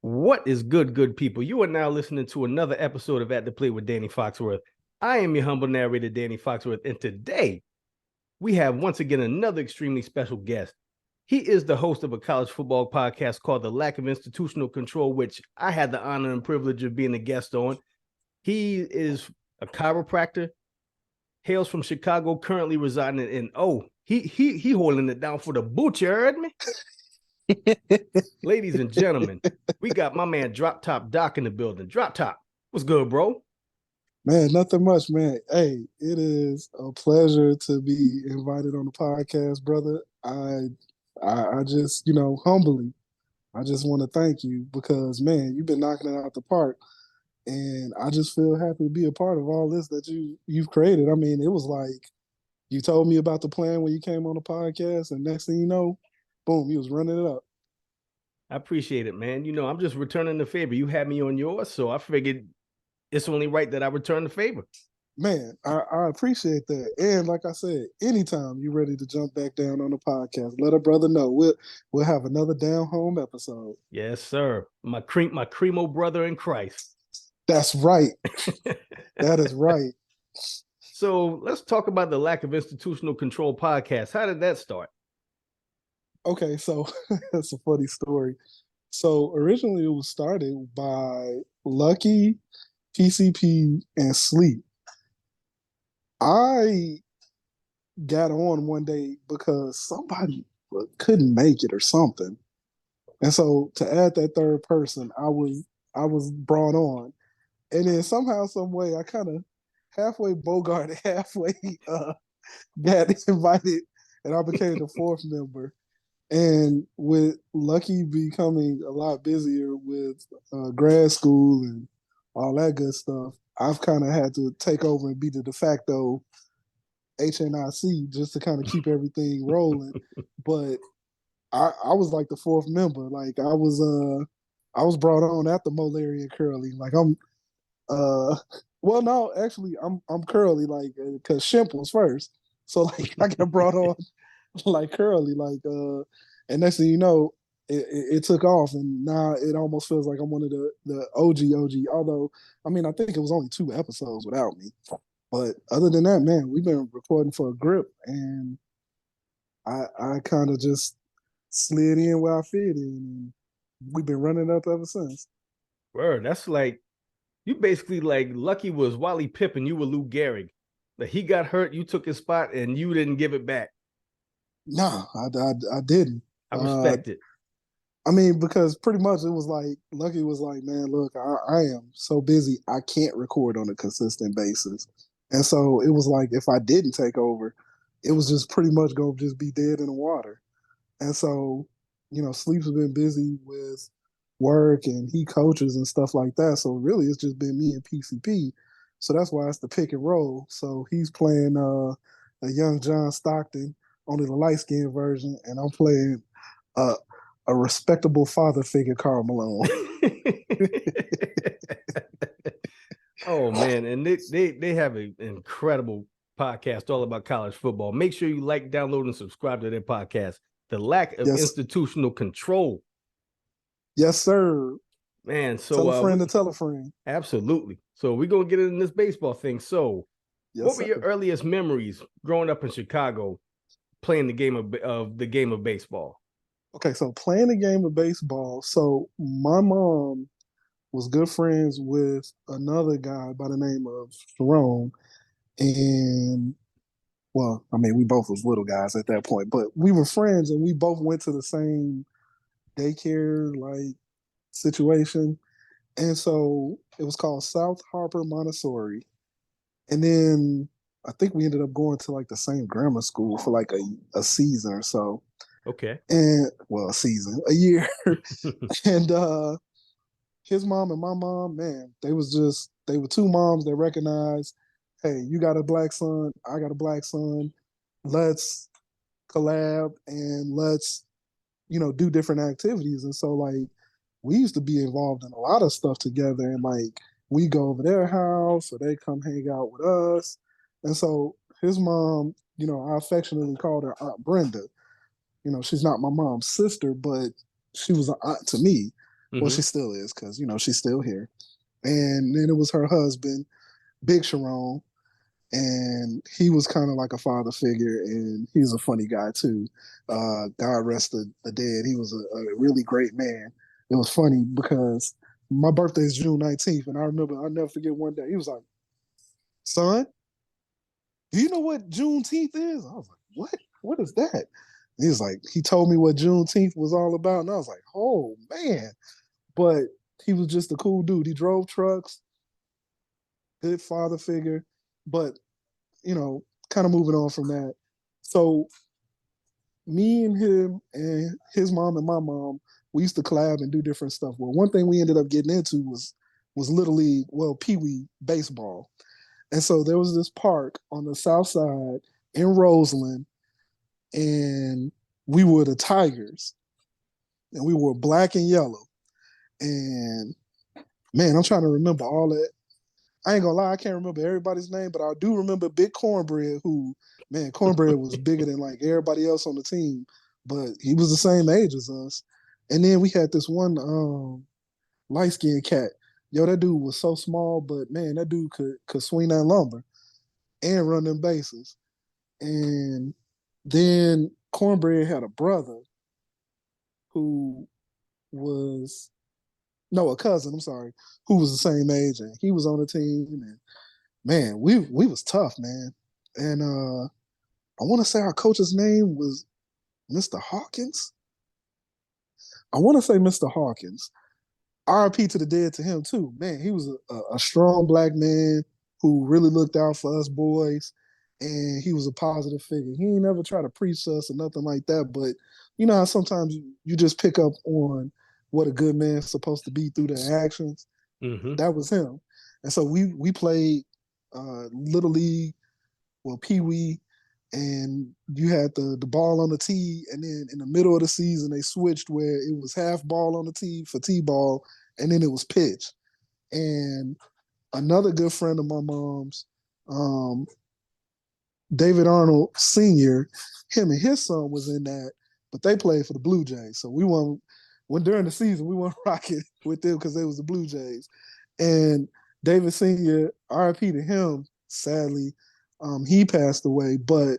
What is good people? You are now listening to another episode of At the Plate with Danny Foxworth. I am your humble narrator, Danny Foxworth, and today we have once again another extremely special guest. He is the host of a college football podcast called The Lack of Institutional Control, which I had the honor and privilege of being a guest on. He is a chiropractor, hails from Chicago, currently residing in he holding it down for the boot, you heard me? Ladies and gentlemen, we got my man Droptopdoc in the building. Drop Top, what's good, bro? Man, nothing much, man. Hey, it is a pleasure to be invited on the podcast, brother. I just, humbly, I just want to thank you because, man, you've been knocking it out the park, and I just feel happy to be a part of all this that you've created. I mean, it was like you told me about the plan when you came on the podcast, and next thing you know, boom, you was running it up. I appreciate it, man. I'm just returning the favor. You had me on yours, so I figured it's only right that I return the favor. Man, I appreciate that. And like I said, anytime you're ready to jump back down on the podcast, let a brother know. We'll have another down home episode. Yes, sir. My Cremo brother in Christ. That's right. That is right. So let's talk about the Lack of Institutional Control podcast. How did that start? Okay, so that's a funny story. So originally it was started by Lucky, PCP, and Sleep. I got on one day because somebody couldn't make it or something. And so to add that third person, I was brought on. And then somehow, some way, I kind of halfway bogarted, halfway got invited, and I became the fourth member. And with Lucky becoming a lot busier with grad school and all that good stuff, I've kind of had to take over and be the de facto HNIC just to kind of keep everything rolling. But I was like the fourth member. Like I was brought on after Molary and Curly. Like well no, actually I'm Curly, like because Shemp was first. So like I got brought on like Curly, and next thing you know, it took off, and now it almost feels like I'm one of the OG. Although, I mean, I think it was only 2 episodes without me. But other than that, man, we've been recording for a grip, and I kind of just slid in where I fit in, and we've been running up ever since. Word, that's like you basically like Lucky was Wally Pippen, you were Lou Gehrig. Like he got hurt, you took his spot, and you didn't give it back. No, I didn't. I respect it. I mean, because pretty much it was like Lucky was like, man, look, I am so busy, I can't record on a consistent basis. And so it was like if I didn't take over, it was just pretty much gonna just be dead in the water. And so, Sleep's been busy with work and he coaches and stuff like that. So really it's just been me and PCP. So that's why it's the pick and roll. So he's playing a young John Stockton, only the light skinned version, and I'm playing a respectable father figure, Karl Malone. Oh man, and they have an incredible podcast all about college football. Make sure you like, download, and subscribe to their podcast. The Lack of Institutional Control. Yes, sir. Man, so tell a friend to tell a friend. Absolutely. So we're gonna get into this baseball thing. So, what were your earliest memories growing up in Chicago, playing the game of baseball? Okay, so playing the game of baseball. So my mom was good friends with another guy by the name of Jerome, and well, I mean, we both was little guys at that point, but we were friends, and we both went to the same daycare like situation, and so it was called South Harper Montessori, and then I think we ended up going to like the same grammar school for like a season or so. Okay. And well, a year. And his mom and my mom, man, they were 2 moms that recognized, hey, you got a black son, I got a black son. Let's collab and let's, do different activities. And so like we used to be involved in a lot of stuff together, and like we go over their house or they come hang out with us. And so his mom, I affectionately called her Aunt Brenda. She's not my mom's sister, but she was an aunt to me. Well, she still is because, she's still here. And then it was her husband, Big Sharon, and he was kind of like a father figure, and he was a funny guy too. God rest the dead. He was a really great man. It was funny because my birthday is June 19th, and I'll never forget one day. He was like, "Son, do you know what Juneteenth is?" I was like, "What? What is that?" He was like, he told me what Juneteenth was all about, and I was like, "Oh man!" But he was just a cool dude. He drove trucks, good father figure, but kind of moving on from that. So me and him and his mom and my mom, we used to collab and do different stuff. Well, one thing we ended up getting into was Little League, well, Pee Wee baseball. And so there was this park on the south side in Roseland, and we were the Tigers, and we were black and yellow. And man, I'm trying to remember all that. I ain't gonna lie, I can't remember everybody's name, but I do remember Big Cornbread, who, man, Cornbread was bigger than like everybody else on the team, but he was the same age as us. And then we had this one light skinned cat. Yo, that dude was so small, but man, that dude could swing that lumber and run them bases. And then Cornbread had a brother who was a cousin, I'm sorry, who was the same age, and he was on the team. And man, we was tough, man. And I want to say our coach's name was Mr. Hawkins. I want to say Mr. Hawkins. RIP to the dead to him too. Man, he was a strong black man who really looked out for us boys, and he was a positive figure. He ain't never try to preach to us or nothing like that, but you know how sometimes you just pick up on what a good man's supposed to be through their actions. That was him. And so we played Little League, well, Pee Wee, and you had the ball on the tee, and then in the middle of the season they switched where it was half ball on the tee for T-ball, and then it was pitch. And another good friend of my mom's, David Arnold Sr., him and his son was in that, but they played for the Blue Jays. So when during the season, we weren't rocking with them because they was the Blue Jays. And David Sr., RIP to him, sadly, he passed away, but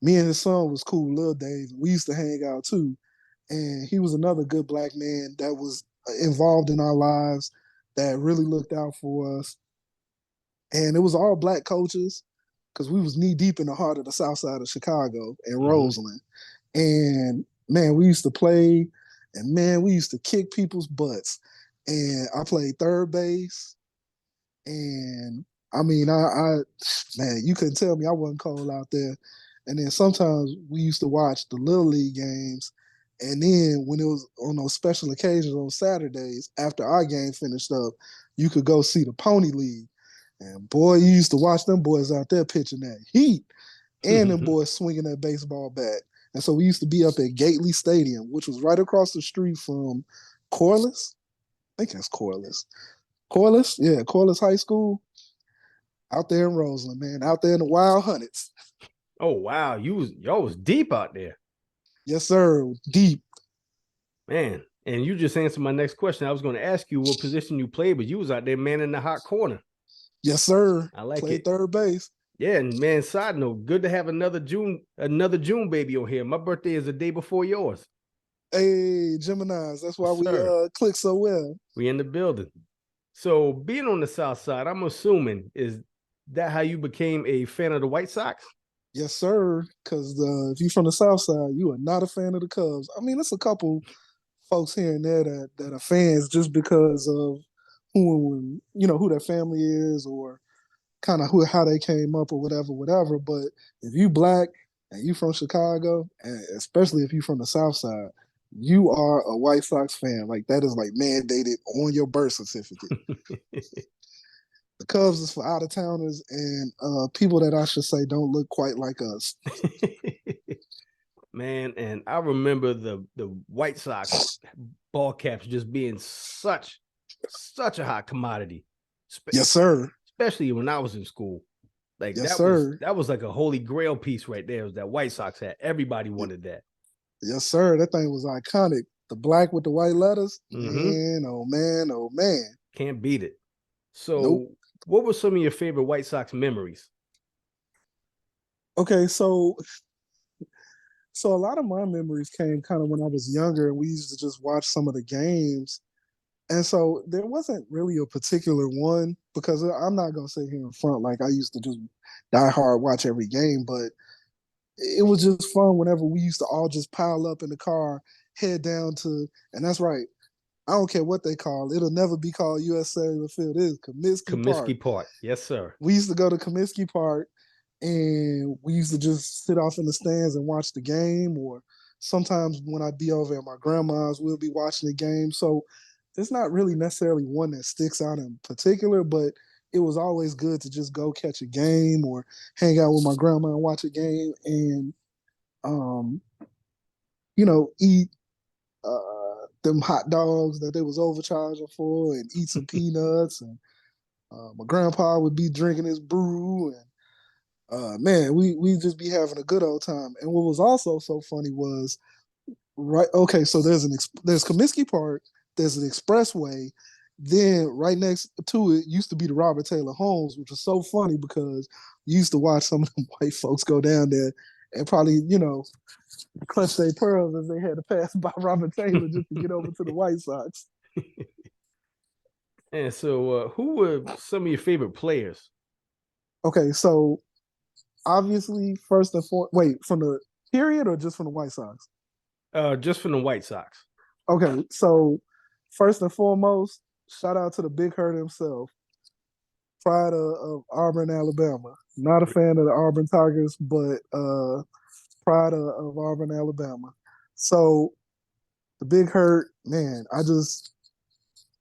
me and his son was cool, Lil Dave. We used to hang out too. And he was another good black man that was involved in our lives, that really looked out for us. And it was all black coaches because we was knee deep in the heart of the Southside of Chicago and Roseland. And man, we used to play, and man, we used to kick people's butts. And I played third base. And I mean, I man, you couldn't tell me I wasn't cold out there. And then sometimes we used to watch the Little League games. And then when it was on those special occasions on Saturdays, after our game finished up, you could go see the Pony League. And boy, you used to watch them boys out there pitching that heat, and them boys swinging that baseball bat. And so we used to be up at Gately Stadium, which was right across the street from Corliss. I think that's Corliss. Corliss, yeah, Corliss High School. Out there in Roseland, man. Out there in the Wild Hunnets. Oh wow, y'all was deep out there. Yes, sir. Deep. Man, and you just answered my next question. I was going to ask you what position you played, but you was out there man in the hot corner. Yes, sir. I like Played it. third base. Yeah, and man, side note, good to have another June baby on here. My birthday is the day before yours. Hey, Geminis. That's why we click so well. We in the building. So being on the South Side, I'm assuming, is that how you became a fan of the White Sox? Yes, sir. Because if you're from the South Side, you are not a fan of the Cubs. I mean, there's a couple folks here and there that are fans just because of who their family is, or kind of how they came up, or whatever. But if you black and you from Chicago, and especially if you from the South Side, you are a White Sox fan. Like, that is like mandated on your birth certificate. The Cubs is for out of towners and people that I should say don't look quite like us. Man, and I remember the White Sox ball caps just being such a hot commodity. Yes, sir. Especially when I was in school. Like, yes, sir. That was like a holy grail piece right there. Was that White Sox hat. Everybody wanted that. Yes, sir. That thing was iconic. The black with the white letters. Mm-hmm. Man, oh man, oh man. Can't beat it. Nope. So, what were some of your favorite White Sox memories? Okay, so a lot of my memories came kind of when I was younger, and we used to just watch some of the games. And so there wasn't really a particular one because I'm not gonna sit here in front like I used to just die hard watch every game, but it was just fun whenever we used to all just pile up in the car, head down to, and that's right. I don't care what they call it. It'll never be called US Cellular Field. It is Comiskey Park. Comiskey Park. Yes, sir. We used to go to Comiskey Park and we used to just sit off in the stands and watch the game. Or sometimes when I'd be over at my grandma's, we'll be watching the game. So there's not really necessarily one that sticks out in particular, but it was always good to just go catch a game or hang out with my grandma and watch a game and um, eat them hot dogs that they was overcharging for and eat some peanuts. And my grandpa would be drinking his brew. And man, we just be having a good old time. And what was also so funny was, right, okay, so there's Comiskey Park, there's an expressway. Then right next to it used to be the Robert Taylor Homes, which was so funny because you used to watch some of them white folks go down there and probably, clutch their pearls as they had to pass by Robert Taylor just to get over to the White Sox. And so, who were some of your favorite players? Okay, so obviously, first and foremost, wait, from the period or just from the White Sox? Just from the White Sox. Okay, so first and foremost, shout out to the Big Hurt himself, pride of Auburn, Alabama. Not a fan of the Auburn Tigers, but pride of Auburn, Alabama. So the Big Hurt, man,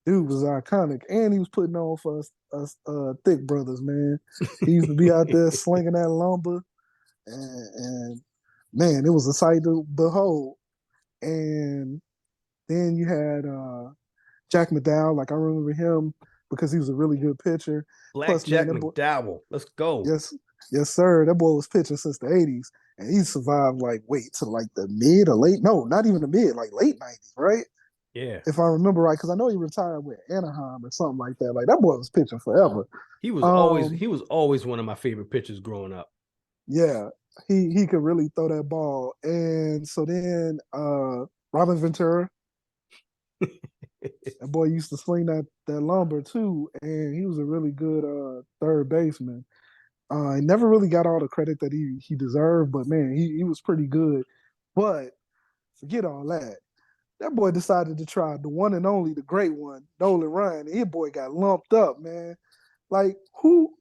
dude was iconic, and he was putting on for us thick brothers, man. He used to be out there slinging that lumber, and man, it was a sight to behold. And then you had Jack McDowell. Like I remember him because he was a really good pitcher. Black Plus, man, Jack McDowell. Let's go. yes, sir. That boy was pitching since the '80s, and he survived to like the mid or late. No, not even the mid, like late '90s, right? Yeah. If I remember right, because I know he retired with Anaheim or something like that. Like that boy was pitching forever. He was always one of my favorite pitchers growing up. Yeah, he could really throw that ball. And so then Robin Ventura, that boy used to sling that lumber too, and he was a really good third baseman. He never really got all the credit that he deserved, but man, he was pretty good. But forget all that. That boy decided to try the one and only, the great one, Nolan Ryan. And his boy got lumped up, man. Like who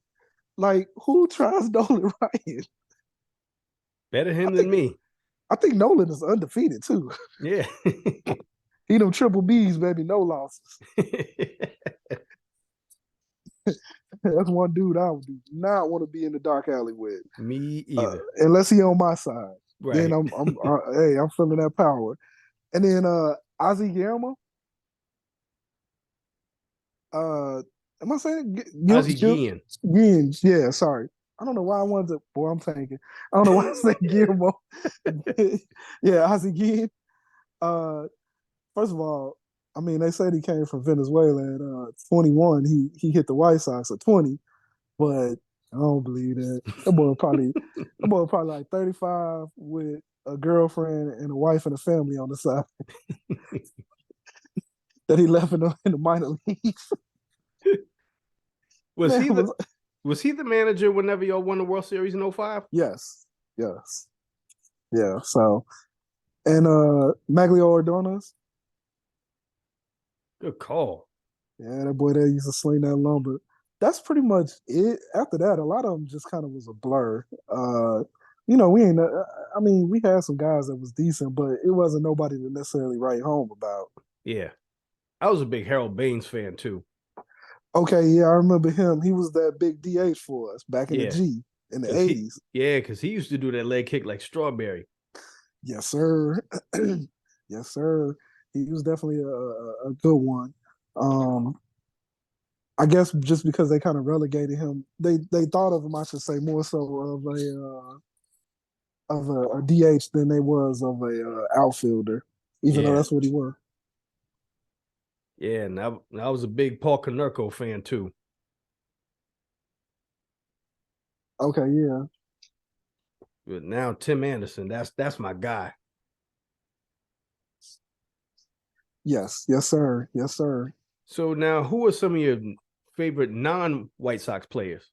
tries Nolan Ryan? Better him than me. I think Nolan is undefeated too. Yeah. He them triple B's, baby, no losses. That's one dude I do not want to be in the dark alley with. Me either. Unless he on my side. Right. Then I'm feeling that power. And then Ozzie Guillermo. Am I saying Ozzie Guillen? Guillen, yeah, sorry. I don't know why I wanted to. Boy, I'm thinking. I don't know why I said Guillermo. Yeah, Ozzie Guillen. First of all, I mean, they said he came from Venezuela at 21. He hit the White Sox at 20, but I don't believe that. That boy probably like 35 with a girlfriend and a wife and a family on the side that he left in the minor leagues. Was he the manager whenever y'all won the World Series in 05? Yes. Yeah. So, and Maglio Ordonez. Good call. Yeah, that boy there used to sling that lumber. That's pretty much it. After that, a lot of them just kind of was a blur. We ain't. I mean, we had some guys that was decent, but it wasn't nobody to necessarily write home about. Yeah, I was a big Harold Baines fan too. Okay, yeah, I remember him. He was that big DH for us back in the G in the 80s. Yeah, because he used to do that leg kick like Strawberry. Yes, sir. Yes, sir. He was definitely a good one. I guess just because they kind of relegated him, they thought of him, I should say, more so of a DH than they was of a outfielder. even though Yeah. that's what he was. Yeah, and I was a big Paul Konerko fan too. Okay, yeah. But now Tim Anderson, that's my guy. Yes, yes, sir. Yes, sir. So now, who are some of your favorite non-White Sox players?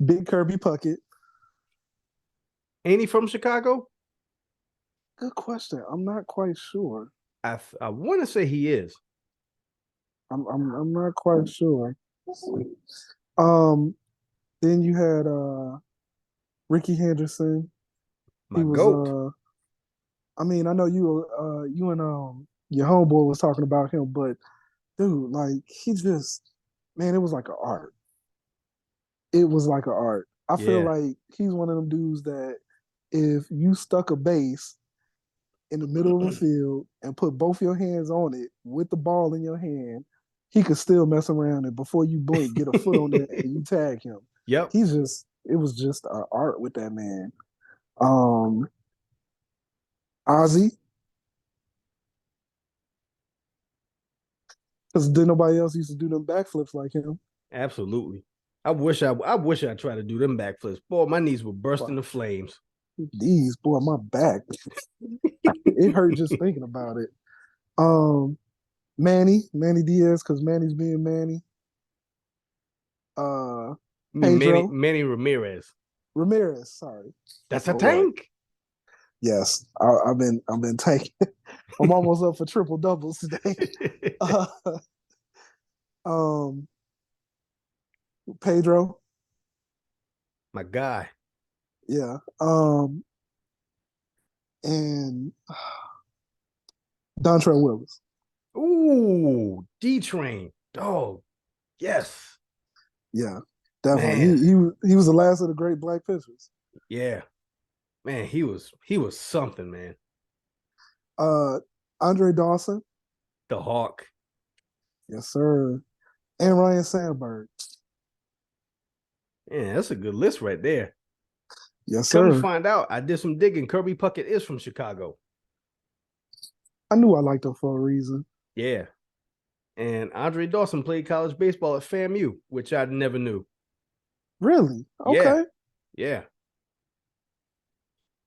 Big Kirby Puckett. Ain't he from Chicago? Good question. I'm not quite sure. I want to say he is. I'm not quite sure. Um, then you had Ricky Henderson. He My was goat. I mean, I know you and your homeboy was talking about him, but dude, like he just man, it was like an art. It was like an art. I feel Yeah. like he's one of them dudes that if you stuck a base in the middle of the field and put both your hands on it with the ball in your hand, he could still mess around and before you blink, get a foot on there and you tag him. Yep. It was just art with that man. Um, Ozzy, because did nobody else used to do them backflips like him. Absolutely. I wish I tried to do them backflips. Boy, my knees were bursting the flames. These boy, my back, it hurt just thinking about it. Um, Manny Diaz, because Manny's being Manny. Uh, I mean Pedro Manny Ramirez. Ramirez, sorry, That's a Lord. tank. Yes, I've been taking. I'm almost up for triple doubles today. Uh, um, Pedro, My guy. yeah. And Dontrell Willis. Ooh, D Train. Dog. Yes. Yeah, definitely. Man. He was the last of the great black pitchers. Yeah. Man, he was something, man. Uh, Andre Dawson. The Hawk. Yes, sir. And Ryan Sandberg. Yeah, that's a good list right there. Yes, Come to sir. find out, I did some digging. Kirby Puckett is from Chicago. I knew I liked him for a reason. Yeah. And Andre Dawson played college baseball at FAMU, which I never knew. Really? Yeah. Okay. Yeah.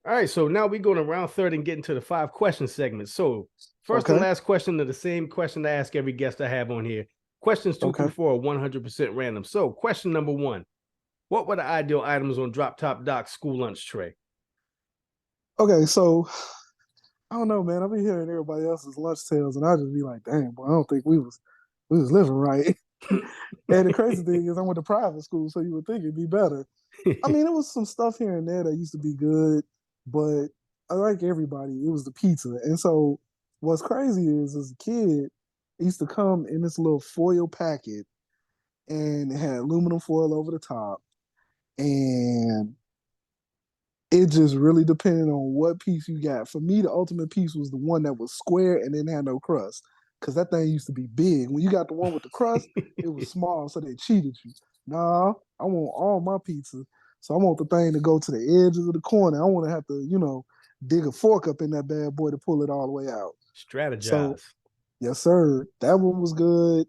All right. So now we're going to round third and get into the 5 question segment. So first and Okay. last question are the same question I ask every guest I have on here. Questions 2 through 4 are 100% random. So question number 1. What were the ideal items on Droptopdoc school lunch tray? Okay, so I don't know, man. I've been hearing everybody else's lunch tales, and I just be like, "Dang, boy, I don't think we was living right." And the crazy thing is, I went to private school, so you would think it'd be better. I mean, it was some stuff here and there that used to be good, but I like everybody. It was the pizza, and so what's crazy is, as a kid, it used to come in this little foil packet, and it had aluminum foil over the top, and it just really depended on what piece you got. For me, the ultimate piece was the one that was square and didn't have no crust. Cause that thing used to be big. When you got the one with the crust, it was small, so they cheated you. Nah, I want all my pizza. So I want the thing to go to the edges of the corner. I want to have to, dig a fork up in that bad boy to pull it all the way out. So, Strategize. yes, sir. That one was good.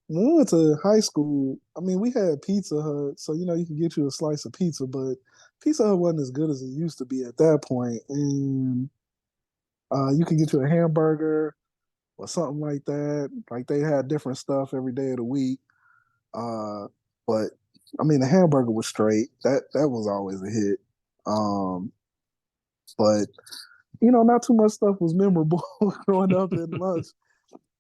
When we went to high school, I mean, we had Pizza Hut, so you can get you a slice of pizza, but Pizza Hut wasn't as good as it used to be at that point. And you could get you a hamburger or something like that. Like they had different stuff every day of the week. But I mean, the hamburger was straight. That was always a hit. Um, but not too much stuff was memorable growing up in lunch.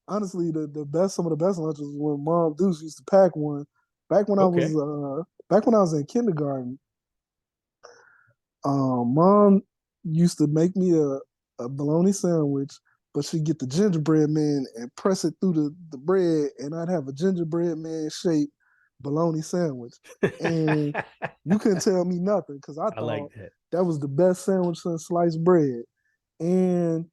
Honestly, some of the best lunches was when Mom Deuce used to pack one. Back when I was Okay. in kindergarten, Mom used to make me a bologna sandwich, but she'd get the gingerbread man and press it through the bread, and I'd have a gingerbread man shaped bologna sandwich. And you couldn't tell me nothing because I I thought like that. that was the best sandwich since sliced bread. And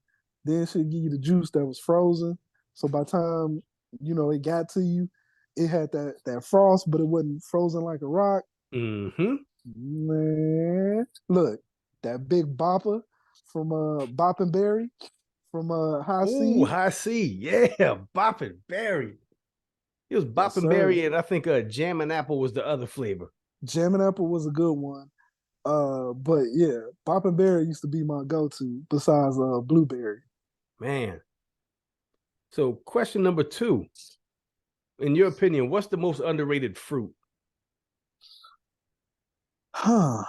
then she'd give you the juice that was frozen. So by the time, it got to you, it had that frost, but it wasn't frozen like a rock. Mm-hmm. Man, look, that big bopper Bop and Berry from High Ooh, C. High C. Yeah, Boppin' Berry. It was Yes, Boppin' sir. Berry, and I think Jam and Apple was the other flavor. Jam and Apple was a good one. But yeah, Bop and Berry used to be my go-to besides Blueberry. Man. So, question number 2. In your opinion, what's the most underrated fruit? Huh.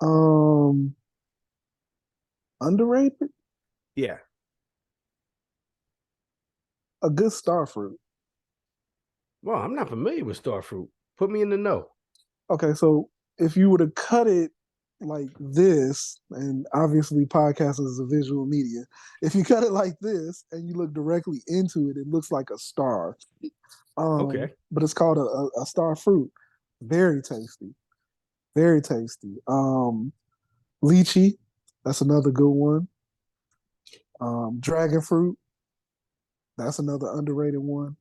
Um, Underrated? Yeah. A good star fruit. Well, I'm not familiar with star fruit. Put me in the know. Okay, so if you were to cut it like this, and obviously podcast is a visual media, if you cut it like this and you look directly into it, it looks like a star. Okay. But it's called a star fruit. Very tasty. Very tasty. Lychee, that's another good one. Dragon fruit, that's another underrated one.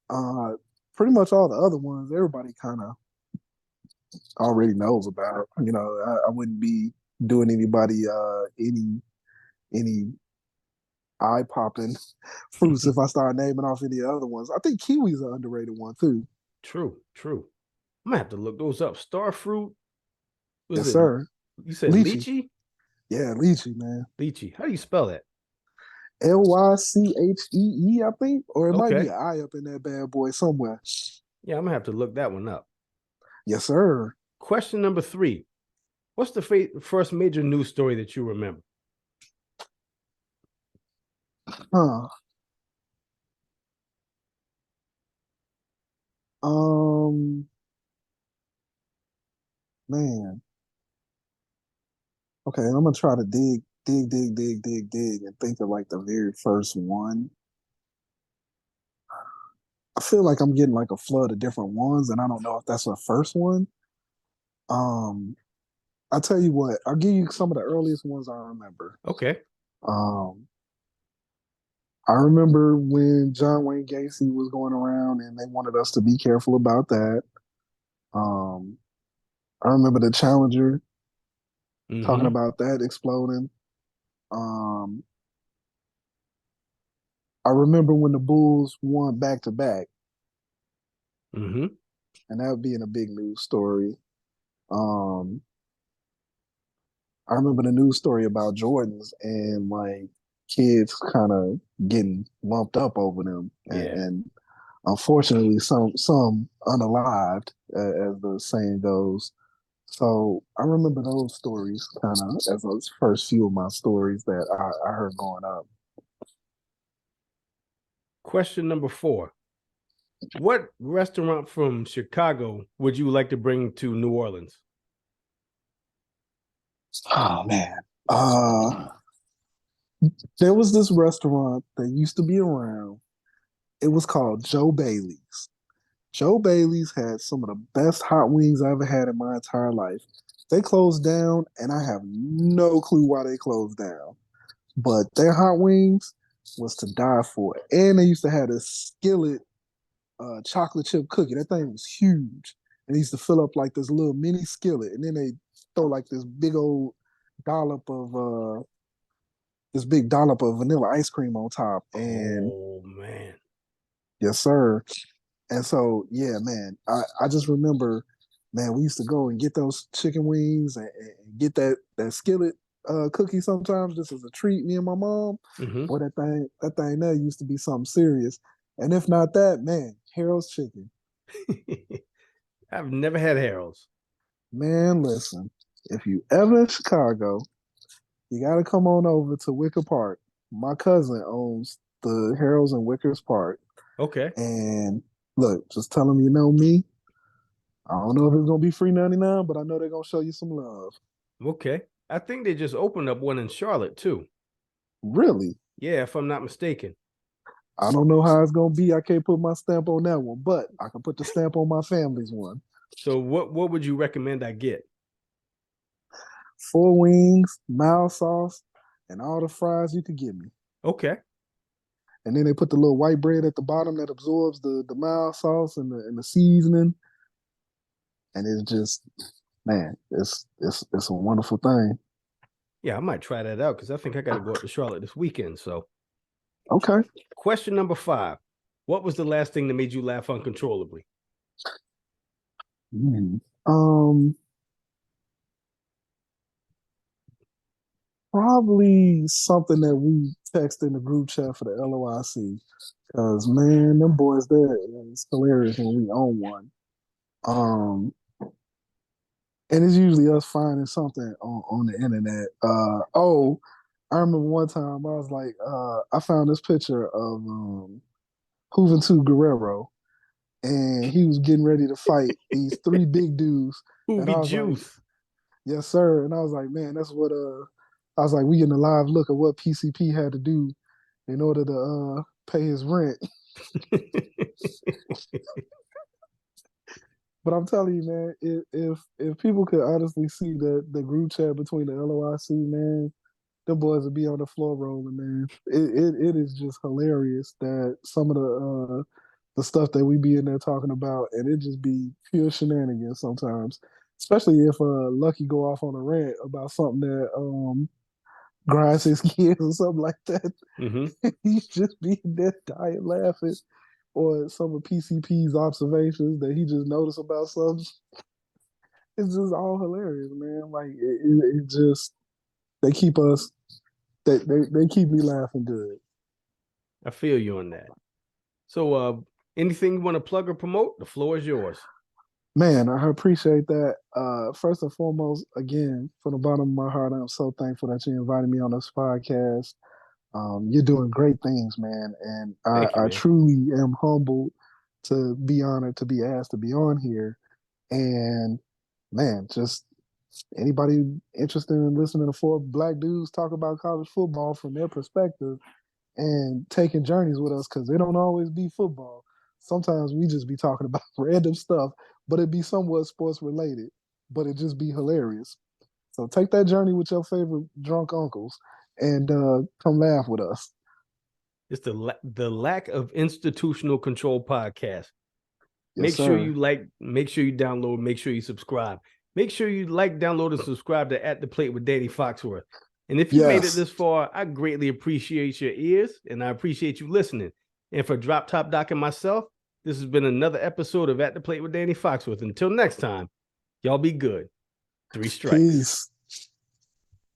Uh, Pretty much all the other ones, everybody kind of already knows about. You know, I wouldn't be doing anybody any eye popping fruits if I start naming off any other ones. I think kiwi's an underrated one too. True, true. I'm gonna have to look those up. Star fruit, was Yes, it sir. you said Lychee. lychee? Yeah, lychee, man. Lychee. How do you spell that? Lychee, I think, or it might be Okay. an I up in that bad boy somewhere. Yeah, I'm gonna have to look that one up. Yes, sir. Question number 3. What's the first major news story that you remember? Huh. Um, Man. Okay, I'm gonna try to dig, and think of like the very first one. I feel like I'm getting like a flood of different ones, and I don't know if that's the first one. Um, I tell you what, I'll give you some of the earliest ones I remember. Okay. Um, I remember when John Wayne Gacy was going around, and they wanted us to be careful about that. Um, I remember the Challenger talking Mm-hmm. about that exploding. Um, I remember when the Bulls won back to back, Mm-hmm. and that being a big news story. Um, I remember the news story about Jordans and like kids kind of getting lumped up over them, Yeah. and unfortunately, some unalived, as the saying goes. So I remember those stories kind of as those first few of my stories that I heard growing up. Question number 4. What restaurant from Chicago would you like to bring to New Orleans? Oh man, uh, there was this restaurant that used to be around. It was called Joe Bailey's. Joe Bailey's had some of the best hot wings I ever had in my entire life. They closed down, and I have no clue why they closed down. But their hot wings was to die for. And they used to have this skillet chocolate chip cookie. That thing was huge. And they used to fill up like this little mini skillet. And then they throw like dollop of this big dollop of vanilla ice cream on top. And Oh man. yes, sir. And so, yeah, man, I just remember, man, we used to go and get those chicken wings and get that skillet cookie sometimes just as a treat, me and my mom. Mm-hmm. Boy, that thing there used to be something serious. And if not that, man, Harold's chicken. I've never had Harold's. Man, listen, if you ever in Chicago, you gotta come on over to Wicker Park. My cousin owns the Harold's in Wickers Park. Okay. And look, just tell him you know me. I don't know if it's gonna be free 99, but I know they're gonna show you some love. Okay. I think they just opened up one in Charlotte too. Really? Yeah, if I'm not mistaken. I don't know how it's gonna be. I can't put my stamp on that one, but I can put the stamp on my family's one. So what would you recommend I get? 4 wings, mild sauce, and all the fries you could give me. Okay. And then they put the little white bread at the bottom that absorbs the mild sauce and the seasoning. And it's just man, it's a wonderful thing. Yeah, I might try that out because I think I got to go up to Charlotte this weekend. So, Okay. question number 5. What was the last thing that made you laugh uncontrollably? Hmm. Probably something that we text in the group chat for the LOIC. Cause man, them boys there, it's hilarious when we own one. Um, and it's usually us finding something on the internet. I remember one time I was like, I found this picture of Juventud Guerrero, and he was getting ready to fight these three big dudes, and Hoovy I was like, Juice. yes, sir. And I was like, man, that's what I was like, we getting a live look at what PCP had to do in order to pay his rent. But I'm telling you, man, if people could honestly see the group chat between the LOIC, man, the boys would be on the floor rolling, man. It is just hilarious that some of the stuff that we be in there talking about, and it just be pure shenanigans sometimes. Especially if Lucky go off on a rant about something that grinds his gears or something like that. Mm-hmm. He just be in there dying laughing, or some of PCP's observations that he just noticed about something. It's just all hilarious, man. Like it just they keep us they keep me laughing good. I feel you on that. So, anything you want to plug or promote? The floor is yours. Man, I appreciate that. First and foremost, again, from the bottom of my heart, I'm so thankful that you invited me on this podcast. You're doing great things, man, and Thank you, I man. truly am humbled to be honored to be asked to be on here. And man, just anybody interested in listening to four black dudes talk about college football from their perspective and taking journeys with us, because it don't always be football. Sometimes we just be talking about random stuff, but it be somewhat sports related, but it just be hilarious. So take that journey with your favorite drunk uncles and come laugh with us. It's the lack of institutional control podcast. Yes, Make sure sir. you like, make sure you download, make sure you subscribe. Make sure you like, download, and subscribe to At the Plate with Danny Foxworth. And if you made it Yes. this far, I greatly appreciate your ears and I appreciate you listening. And for Droptopdoc and myself, this has been another episode of At the Plate with Danny Foxworth. Until next time, y'all be good. 3 strikes. Peace.